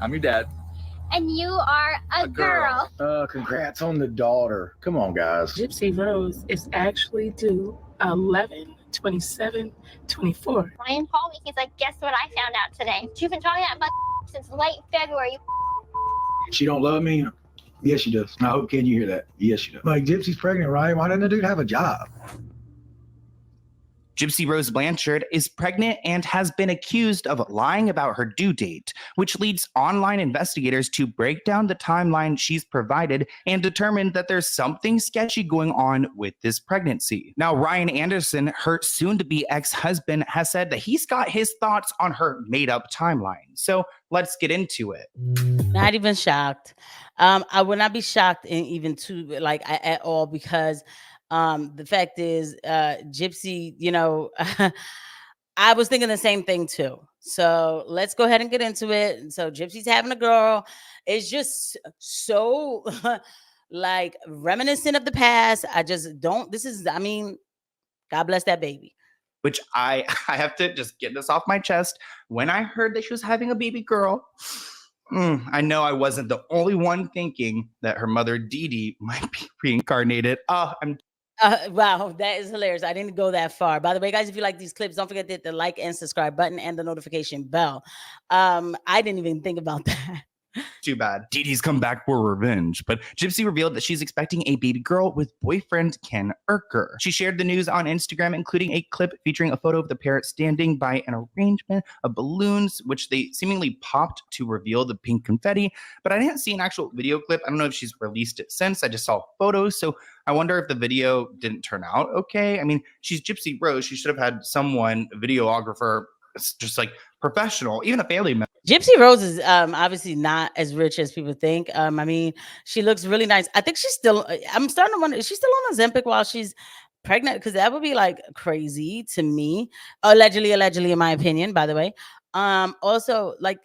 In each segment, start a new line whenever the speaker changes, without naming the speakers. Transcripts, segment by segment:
I'm your dad.
And you are a girl.
Congrats on the daughter. Come on, guys.
Gypsy Rose is actually due 11/27/24.
Ryan called me. He's like, guess what I found out today? You've been talking about since late February.
She don't love me? Yes, she does. I hope, can you hear that? Yes, she does. Like, Gypsy's pregnant, right? Why doesn't the dude have a job?
Gypsy Rose Blanchard is pregnant and has been accused of lying about her due date, which leads online investigators to break down the timeline she's provided and determine that there's something sketchy going on with this pregnancy. Now, Ryan Anderson, her soon-to-be ex-husband, has said that he's got his thoughts on her made-up timeline. So let's get into it.
Not even shocked. I would not be shocked at all, because the fact is, Gypsy, I was thinking the same thing too. So let's go ahead and get into it. So Gypsy's having a girl. It's just so like reminiscent of the past. I just don't, God bless that baby.
Which I have to just get this off my chest. When I heard that she was having a baby girl, I know I wasn't the only one thinking that her mother, Dee Dee, might be reincarnated.
Wow, that is hilarious. I didn't go that far. By the way, guys, if you like these clips, don't forget to hit the like and subscribe button and the notification bell. I didn't even think about that.
Too bad. Dee Dee's come back for revenge. But Gypsy revealed that she's expecting a baby girl with boyfriend Ken Urker. She shared the news on Instagram, including a clip featuring a photo of the pair standing by an arrangement of balloons, which they seemingly popped to reveal the pink confetti. But I didn't see an actual video clip. I don't know if she's released it since. I just saw photos. So I wonder if the video didn't turn out okay. I mean, she's Gypsy Rose. She should have had someone, a videographer, just like professional, even a family member.
Gypsy Rose is obviously not as rich as people think. She looks really nice. I think she's still, I'm starting to wonder, is she still on Ozempic while she's pregnant? Because that would be like crazy to me. Allegedly, in my opinion, by the way. Also, like,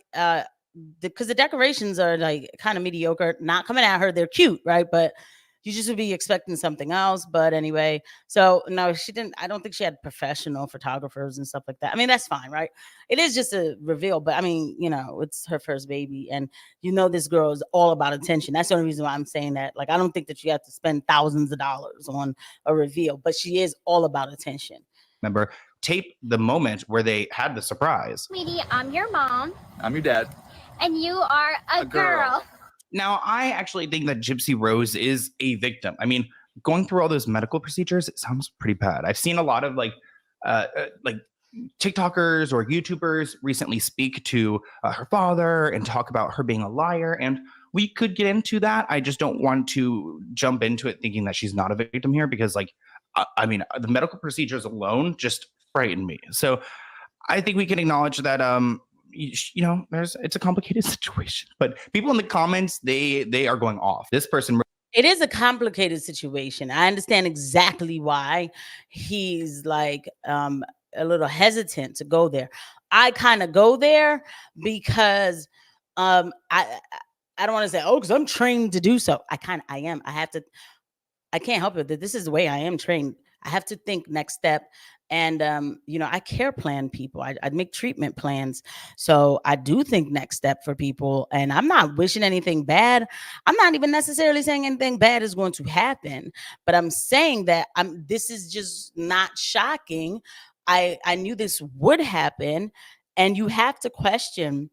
because the decorations are like kind of mediocre, not coming at her. They're cute, right? But you just would be expecting something else. But anyway, so no, she didn't. I don't think she had professional photographers and stuff like that. I mean, that's fine, right? It is just a reveal, but I mean, it's her first baby, and this girl is all about attention. That's the only reason why I'm saying that. Like, I don't think that she has to spend thousands of dollars on a reveal, but she is all about attention.
Remember, tape the moment where they had the surprise.
Sweetie, I'm your mom.
I'm your dad.
And you are a girl.
Now, I actually think that Gypsy Rose is a victim. I mean, going through all those medical procedures, it sounds pretty bad. I've seen a lot of like TikTokers or YouTubers recently speak to her father and talk about her being a liar. And we could get into that. I just don't want to jump into it thinking that she's not a victim here, because the medical procedures alone just frighten me. So I think we can acknowledge that it's a complicated situation, but people in the comments, they are going off. This person,
it is a complicated situation. I understand exactly why he's like a little hesitant to go there. I kind of go there because I don't want to say, because I'm trained to do so. I am. I can't help it that this is the way I am trained. I have to think next step. And, I care plan people. I make treatment plans. So I do think next step for people. And I'm not wishing anything bad. I'm not even necessarily saying anything bad is going to happen. But I'm saying that this is just not shocking. I knew this would happen. And you have to question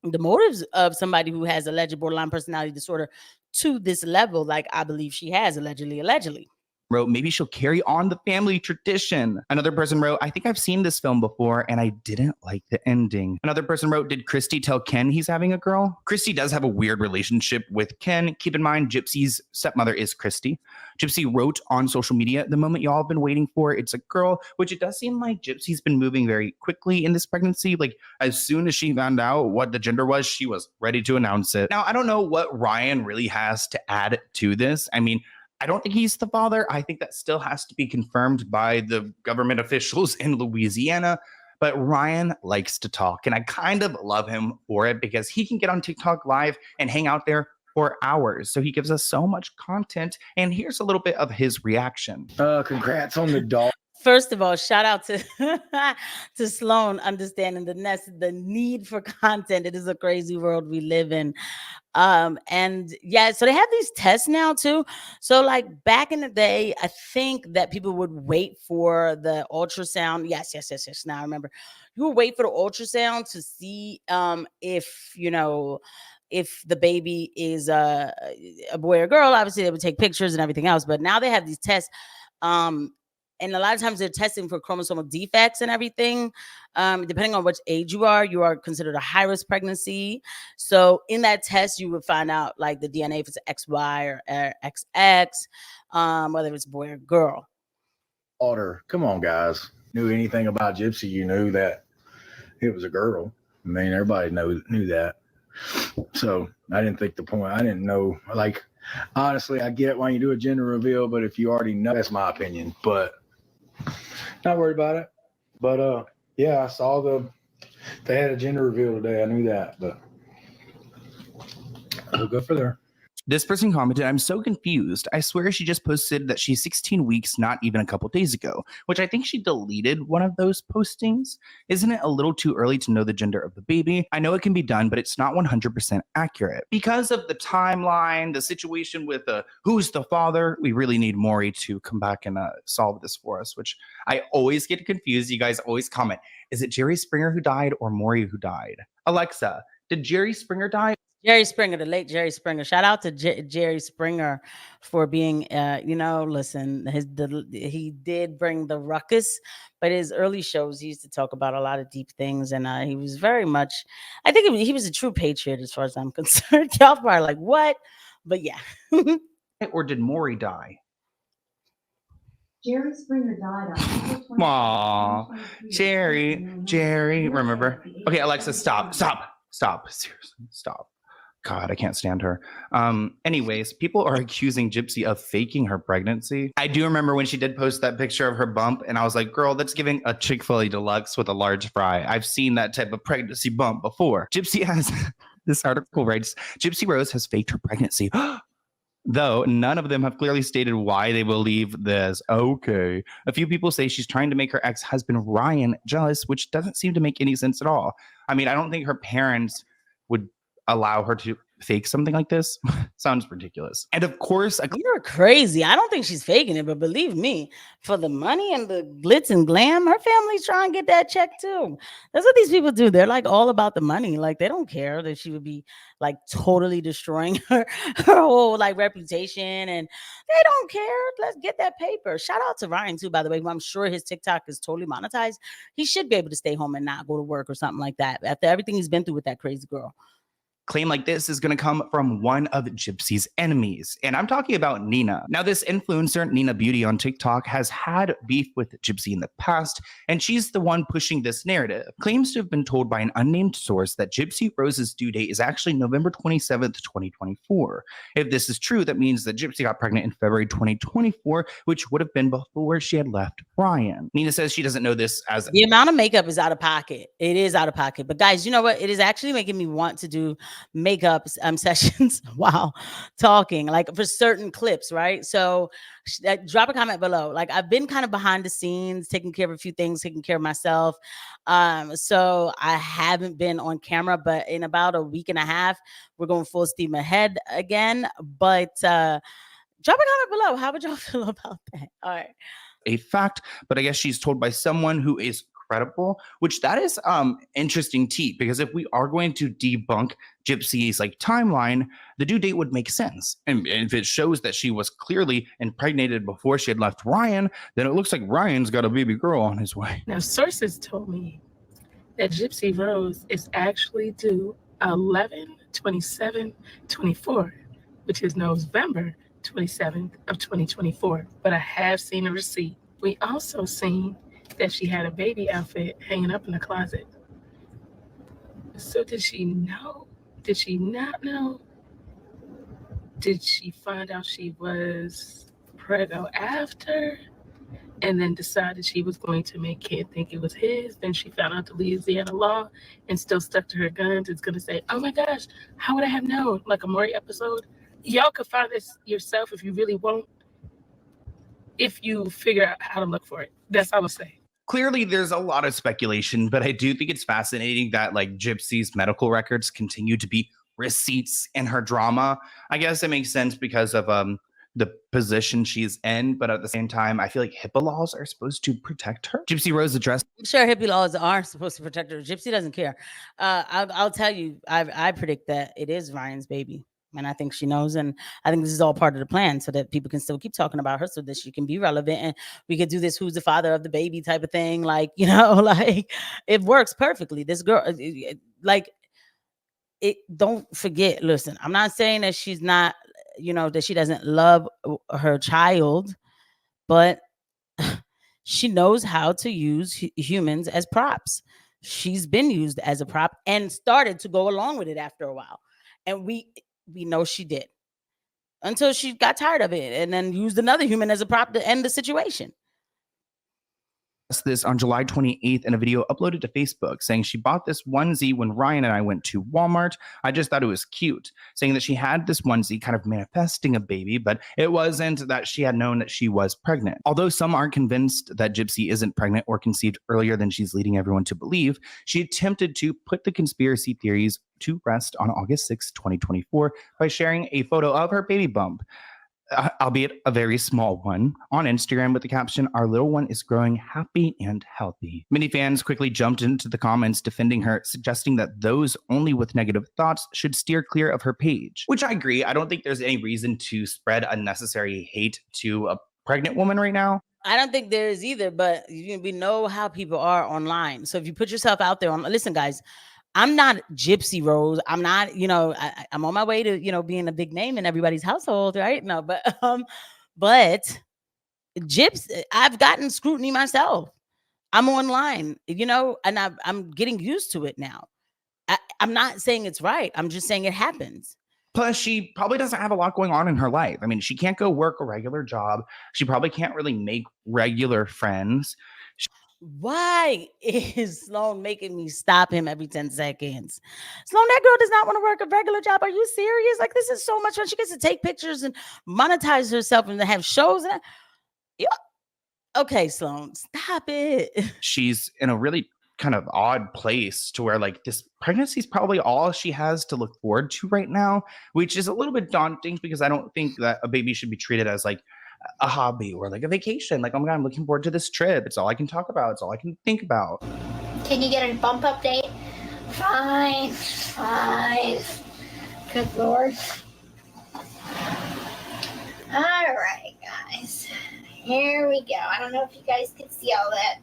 the motives of somebody who has alleged borderline personality disorder to this level, like I believe she has, allegedly.
Wrote, maybe she'll carry on the family tradition. Another person wrote, I think I've seen this film before and I didn't like the ending. Another person wrote, did Christy tell Ken he's having a girl? Christy does have a weird relationship with Ken. Keep in mind, Gypsy's stepmother is Christy. Gypsy wrote on social media, the moment y'all have been waiting for, it's a girl, which it does seem like Gypsy's been moving very quickly in this pregnancy. Like, as soon as she found out what the gender was, she was ready to announce it. Now, I don't know what Ryan really has to add to this. I mean, I don't think he's the father. I think that still has to be confirmed by the government officials in Louisiana. But Ryan likes to talk, and I kind of love him for it because he can get on TikTok live and hang out there for hours. So he gives us so much content. And here's a little bit of his reaction.
Congrats on the dog.
First of all, shout out to to Sloan understanding the need for content. It is a crazy world we live in. And yeah, so they have these tests now too. So like back in the day, I think that people would wait for the ultrasound. Yes. Now I remember. You would wait for the ultrasound to see if if the baby is a boy or girl. Obviously they would take pictures and everything else, but now they have these tests. um and a lot of times they're testing for chromosomal defects and everything. Depending on which age you are considered a high risk pregnancy. So in that test, you would find out like the DNA if it's XY or XX, whether it's boy or girl.
Daughter, come on, guys. Knew anything about Gypsy, you knew that it was a girl. I mean, everybody knew that. So I didn't think the point. I didn't know. Like, honestly, I get why you do a gender reveal, but if you already know, that's my opinion. But not worried about it. But yeah, I saw they had a gender reveal today. I knew that, but we'll go for there.
This person commented, I'm so confused. I swear she just posted that she's 16 weeks, not even a couple days ago, which I think she deleted one of those postings. Isn't it a little too early to know the gender of the baby? I know it can be done, but it's not 100% accurate. Because of the timeline, the situation with who's the father, we really need Maury to come back and solve this for us, which I always get confused. You guys always comment, is it Jerry Springer who died or Maury who died? Alexa, did Jerry Springer die?
Jerry Springer, the late Jerry Springer. Shout out to Jerry Springer for being, listen, he did bring the ruckus, but his early shows, he used to talk about a lot of deep things. And he was very much, I think he was a true patriot as far as I'm concerned. Y'all probably like, what? But yeah.
Or did Maury die?
Jerry Springer died on
Aww, Jerry, remember? Okay, Alexa, stop. Seriously, stop. God, I can't stand her. Anyways, people are accusing Gypsy of faking her pregnancy. I do remember when she did post that picture of her bump, and I was like, girl, that's giving a Chick-fil-A deluxe with a large fry. I've seen that type of pregnancy bump before. Gypsy has, this article writes, Gypsy Rose has faked her pregnancy. Though none of them have clearly stated why they believe this. Okay. A few people say she's trying to make her ex-husband Ryan jealous, which doesn't seem to make any sense at all. I mean, I don't think her parents would allow her to fake something like this. Sounds ridiculous. And of course,
you're crazy. I don't think she's faking it, but believe me, for the money and the glitz and glam, her family's trying to get that check too. That's what these people do. They're like all about the money. Like they don't care that she would be like totally destroying her whole like reputation, and they don't care. Let's get that paper. Shout out to Ryan too, by the way. I'm sure his TikTok is totally monetized. He should be able to stay home and not go to work or something like that after everything he's been through with that crazy girl.
Claim like this is going to come from one of Gypsy's enemies, and I'm talking about Nina. Now, this influencer, Nina Beauty on TikTok, has had beef with Gypsy in the past, and she's the one pushing this narrative. Claims to have been told by an unnamed source that Gypsy Rose's due date is actually November 27th, 2024. If this is true, that means that Gypsy got pregnant in February 2024, which would have been before she had left Ryan. Nina says she doesn't know this as
the amount of makeup is out of pocket. It is out of pocket. But guys, you know what? It is actually making me want to do makeup sessions while talking, like for certain clips, right? So drop a comment below. Like I've been kind of behind the scenes, taking care of a few things, taking care of myself. So I haven't been on camera, but in about a week and a half, we're going full steam ahead again. But drop a comment below. How would y'all feel about that? All right.
A fact, but I guess she's told by someone who is credible, which that is interesting tea, because if we are going to debunk Gypsy's like timeline, the due date would make sense. And if it shows that she was clearly impregnated before she had left Ryan, then it looks like Ryan's got a baby girl on his way.
Now, sources told me that Gypsy Rose is actually due 11/27/24, which is November 27th of 2024. But I have seen a receipt. We also seen that she had a baby outfit hanging up in the closet. So did she know? Did she not know? Did she find out she was preggo after and then decided she was going to make kid think it was his? Then she found out the Louisiana law and still stuck to her guns. It's going to say, oh my gosh, how would I have known? Like a Maury episode. Y'all could find this yourself if you really want. if you figure out how to look for it. That's all I'll say.
Clearly, there's a lot of speculation, but I do think it's fascinating that like Gypsy's medical records continue to be receipts in her drama. I guess it makes sense because of the position she's in, but at the same time, I feel like HIPAA laws are supposed to protect her. Gypsy Rose addressed.
I'm sure hippie laws are supposed to protect her. Gypsy doesn't care. I'll tell you, I predict that it is Ryan's baby. And I think she knows. And I think this is all part of the plan so that people can still keep talking about her so that she can be relevant. And we could do this who's the father of the baby type of thing. Like, you know, like it works perfectly. This girl, like, it don't forget. Listen, I'm not saying that she's not, you know, that she doesn't love her child, but she knows how to use humans as props. She's been used as a prop and started to go along with it after a while. And we know she did until she got tired of it and then used another human as a prop to end the situation.
This on July 28th in a video uploaded to Facebook saying she bought this onesie when Ryan and I went to Walmart. I just thought it was cute, saying that she had this onesie kind of manifesting a baby, but it wasn't that she had known that she was pregnant. Although some are convinced that Gypsy isn't pregnant or conceived earlier than she's leading everyone to believe, she attempted to put the conspiracy theories to rest on August 6, 2024 by sharing a photo of her baby bump, albeit a very small one, on Instagram with the caption, "Our little one is growing happy and healthy." Many fans quickly jumped into the comments defending her, suggesting that those only with negative thoughts should steer clear of her page. Which I agree. I don't think there's any reason to spread unnecessary hate to a pregnant woman right now.
I don't think there is either, but we know how people are online. So if you put yourself out there listen, guys, I'm not Gypsy Rose. I'm not, you know, I'm on my way to, you know, being a big name in everybody's household, right? No, but Gypsy, I've gotten scrutiny myself. I'm online, you know, and I'm getting used to it now. I'm not saying it's right. I'm just saying it happens.
Plus, she probably doesn't have a lot going on in her life. I mean, she can't go work a regular job. She probably can't really make regular friends.
Why is Sloan making me stop him every 10 seconds? Sloan, that girl does not want to work a regular job. Are you serious? Like, this is so much fun. She gets to take pictures and monetize herself and to have shows. And yeah. Okay, Sloan, stop it.
She's in a really kind of odd place to where like this pregnancy is probably all she has to look forward to right now, which is a little bit daunting because I don't think that a baby should be treated as like a hobby or like a vacation. Like, oh my God, I'm looking forward to this trip. It's all I can talk about. It's all I can think about.
Can you get a bump update? Fine. Good Lord. All right, guys. Here we go. I don't know if you guys can see all that.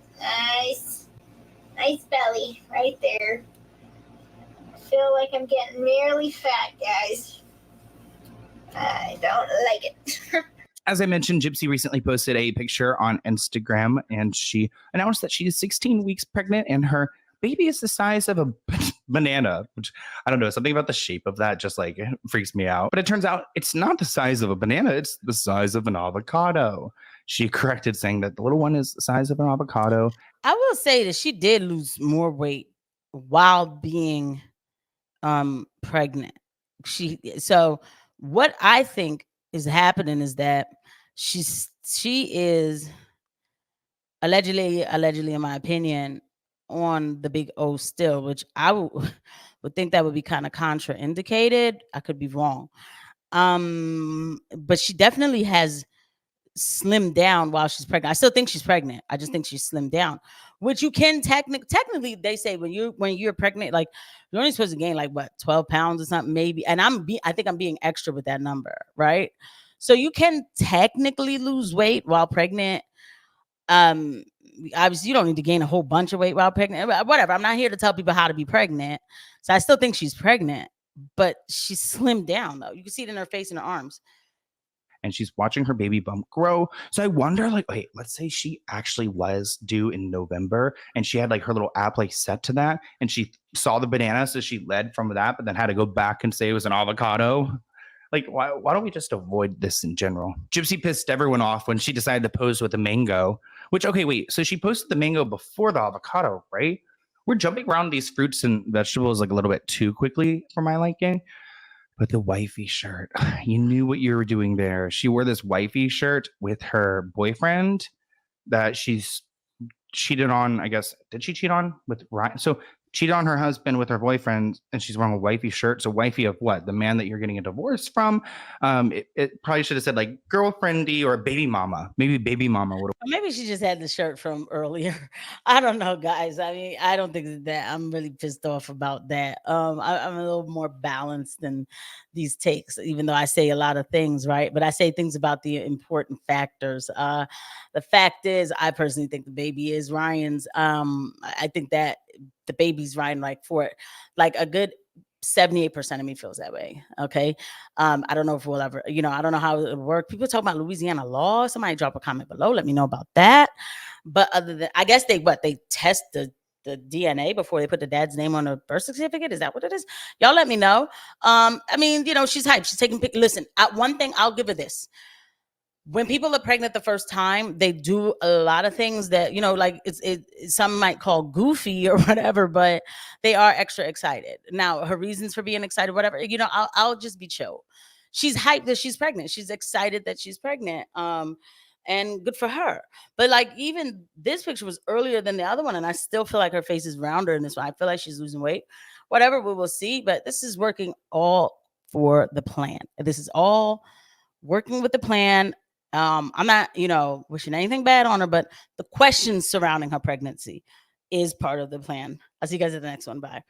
Nice belly right there. I feel like I'm getting nearly fat, guys. I don't like it.
As I mentioned, Gypsy recently posted a picture on Instagram and she announced that she is 16 weeks pregnant and her baby is the size of a banana, which I don't know, something about the shape of that just like freaks me out. But it turns out it's not the size of a banana, it's the size of an avocado. She corrected, saying that the little one is the size of an avocado.
I will say that she did lose more weight while being pregnant. So what I think is happening is that she is allegedly, in my opinion, on the big O still, which I would think that would be kind of contraindicated. I could be wrong. But she definitely has slimmed down while she's pregnant. I still think she's pregnant. I just think she's slimmed down, which you can technically they say when you're pregnant, like you're only supposed to gain like what 12 pounds or something maybe. And I think I'm being extra with that number, right? So you can technically lose weight while pregnant. Obviously you don't need to gain a whole bunch of weight while pregnant. Whatever. I'm not here to tell people how to be pregnant. So I still think she's pregnant, but she's slimmed down though. You can see it in her face and her arms.
And she's watching her baby bump grow. So I wonder, like, wait, let's say she actually was due in November and she had like her little app like set to that and she saw the banana, so she led from that, but then had to go back and say it was an avocado. Like, why don't we just avoid this in general? Gypsy pissed everyone off when she decided to pose with a mango, which, okay, wait, so she posted the mango before the avocado, right? We're jumping around these fruits and vegetables like a little bit too quickly for my liking. But the wifey shirt, you knew what you were doing there. She wore this wifey shirt with her boyfriend that she's cheated on, I guess. Did she cheat on with Ryan? So cheated on her husband with her boyfriend, and she's wearing a wifey shirt. So wifey of what? The man that you're getting a divorce from. It probably should have said like girlfriendy or baby mama. Maybe baby mama would have.
Or maybe she just had the shirt from earlier. I don't know, guys. I mean, I don't think that I'm really pissed off about that. I'm a little more balanced than these takes, even though I say a lot of things, right? But I say things about the important factors. The fact is, I personally think the baby is Ryan's. I think that the baby's Ryan, like for like a good 78% of me feels that way. Okay. I don't know if we'll ever, I don't know how it would work. People talk about Louisiana law. Somebody drop a comment below. Let me know about that. But other than, I guess they test the DNA before they put the dad's name on a birth certificate. Is that what it is? Y'all let me know. I mean, she's hyped. She's taking listen, one thing I'll give her this. When people are pregnant the first time, they do a lot of things that, like some might call goofy or whatever, but they are extra excited. Now, her reasons for being excited, whatever, I'll just be chill. She's hyped that she's pregnant. She's excited that she's pregnant. And good for her. But like, even this picture was earlier than the other one, and I still feel like her face is rounder in this one. I feel like she's losing weight. Whatever, we will see. But this is working all for the plan. This is all working with the plan. I'm not, wishing anything bad on her, but the questions surrounding her pregnancy is part of the plan. I'll see you guys at the next one. Bye.